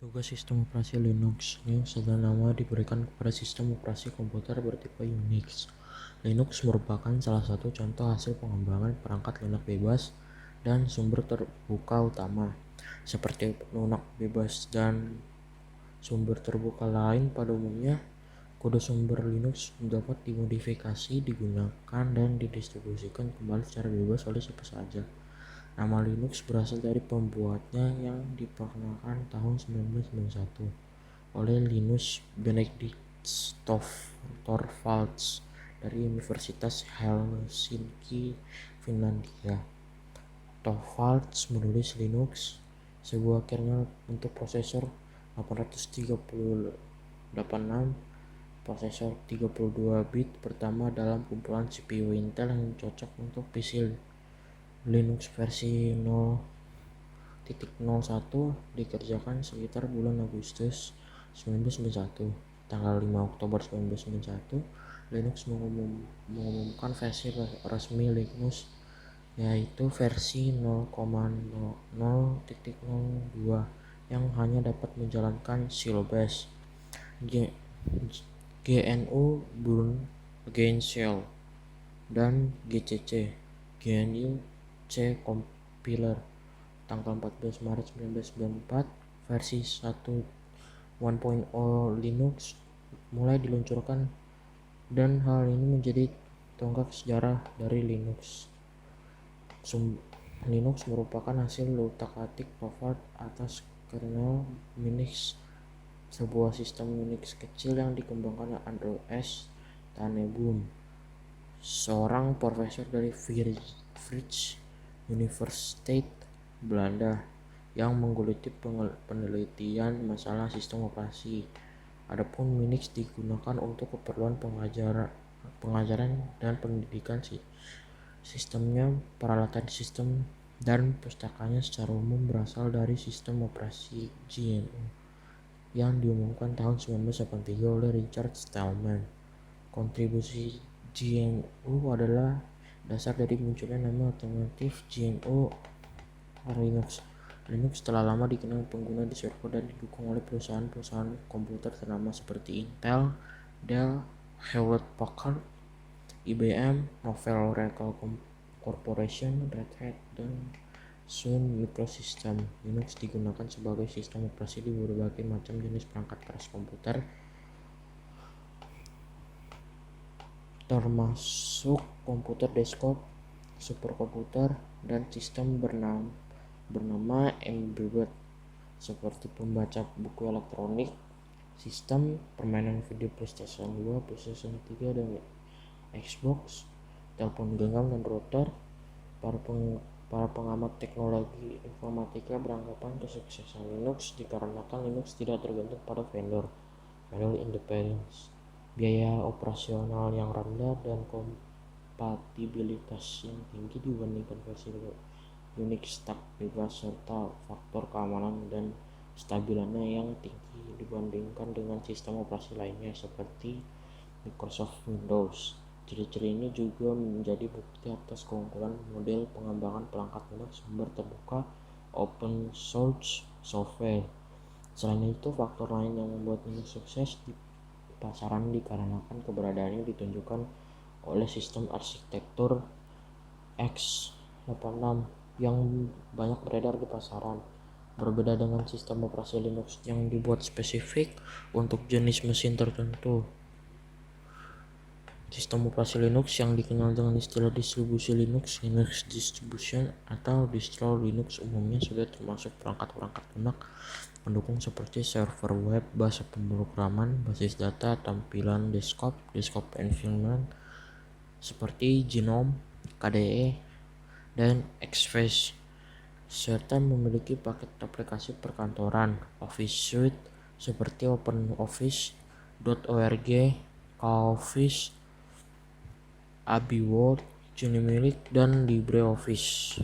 Tugas sistem operasi Linux. Linux adalah nama diberikan kepada sistem operasi komputer bertipe Unix. Linux merupakan salah satu contoh hasil pengembangan perangkat lunak bebas dan sumber terbuka utama, seperti lunak bebas dan sumber terbuka lain. Pada umumnya, kode sumber Linux dapat dimodifikasi, digunakan, dan didistribusikan kembali secara bebas oleh siapa saja. Nama Linux berasal dari pembuatnya yang diperkenalkan tahun 1991 oleh Linus Benedictus Torvalds dari Universitas Helsinki, Finlandia. Torvalds menulis Linux, sebuah kernel untuk prosesor 836 prosesor 32 bit pertama dalam kumpulan CPU Intel yang cocok untuk PC Linux versi 0.01 dikerjakan sekitar bulan Agustus 1991. Tanggal 5 Oktober 1991, Linux mengumumkan versi resmi Linux, yaitu versi 0.0.02 yang hanya dapat menjalankan Syllabus, GNU Bourne Against Shell, dan GCC GNU C Compiler. Tanggal 14 Maret 1994, versi 1.0 Linux mulai diluncurkan, dan hal ini menjadi tonggak sejarah dari Linux. Linux merupakan hasil utak-atik Torvalds atas kernel Minix, sebuah sistem Unix kecil yang dikembangkan Andreas Tanenboom, seorang profesor dari Vrije Universiteit Belanda yang menggeluti penelitian masalah sistem operasi. Adapun Minix digunakan untuk keperluan pengajaran dan pendidikan. Sistemnya, peralatan sistem, dan pustakanya secara umum berasal dari sistem operasi GNU yang diumumkan tahun 1983 oleh Richard Stallman. Kontribusi GNU adalah dasar dari munculnya nama alternatif GNU Linux. Linux telah lama dikenal pengguna di server dan didukung oleh perusahaan-perusahaan komputer ternama seperti Intel, Dell, Hewlett-Packard, IBM, Novell Oracle Corporation, Red Hat, dan Sun Microsystems. Linux digunakan sebagai sistem operasi di berbagai macam jenis perangkat keras komputer, termasuk komputer desktop, superkomputer, dan sistem bernama embedded seperti pembaca buku elektronik, sistem permainan video PlayStation 2, PlayStation 3, dan Xbox, telepon genggam, dan router. Para pengamat teknologi informatika beranggapan kesuksesan Linux dikarenakan Linux tidak tergantung pada vendor independence, biaya operasional yang rendah, dan kompatibilitas yang tinggi dibandingkan versi Unix tak bebas, serta faktor keamanan dan stabilannya yang tinggi dibandingkan dengan sistem operasi lainnya seperti Microsoft Windows. Ciri-ciri ini juga menjadi bukti atas keunggulan model pengembangan perangkat lunak sumber terbuka open source software. Selain itu, faktor lain yang membuat Linux sukses di pasaran dikarenakan keberadaannya ditunjukkan oleh sistem arsitektur x86 yang banyak beredar di pasaran. Berbeda dengan sistem operasi Linux yang dibuat spesifik untuk jenis mesin tertentu, sistem operasi Linux yang dikenal dengan istilah distribusi Linux, Linux Distribution, atau distro Linux umumnya sudah termasuk perangkat-perangkat lunak pendukung seperti server web, bahasa pemrograman, basis data, tampilan desktop environment seperti GNOME, KDE, dan XFCE, serta memiliki paket aplikasi perkantoran Office Suite seperti OpenOffice.org, KOffice, AbiWord, Junimilik, dan LibreOffice.